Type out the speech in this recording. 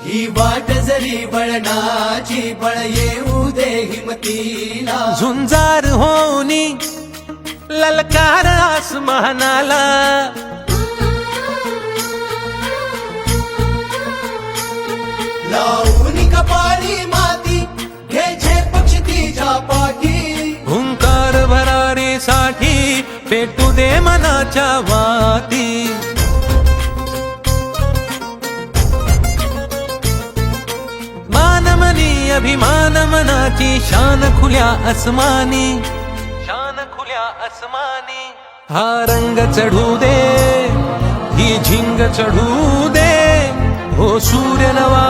ही वाट जरी बळणाची बळ येऊ दे हिमतीला झुंजार होनी ललकार आसमानाला लावून कपाळी माती घ्यायचे पक्षी तिच्या पाठी हुंकार भरारीसाठी पेटू दे मनाच्या वाती मानमनी अभिमान मनाची शान खुल्या आसमानी शान खुल्या आसमानी हा रंग चढू दे ही झिंग चढू दे हो सूर्य नवा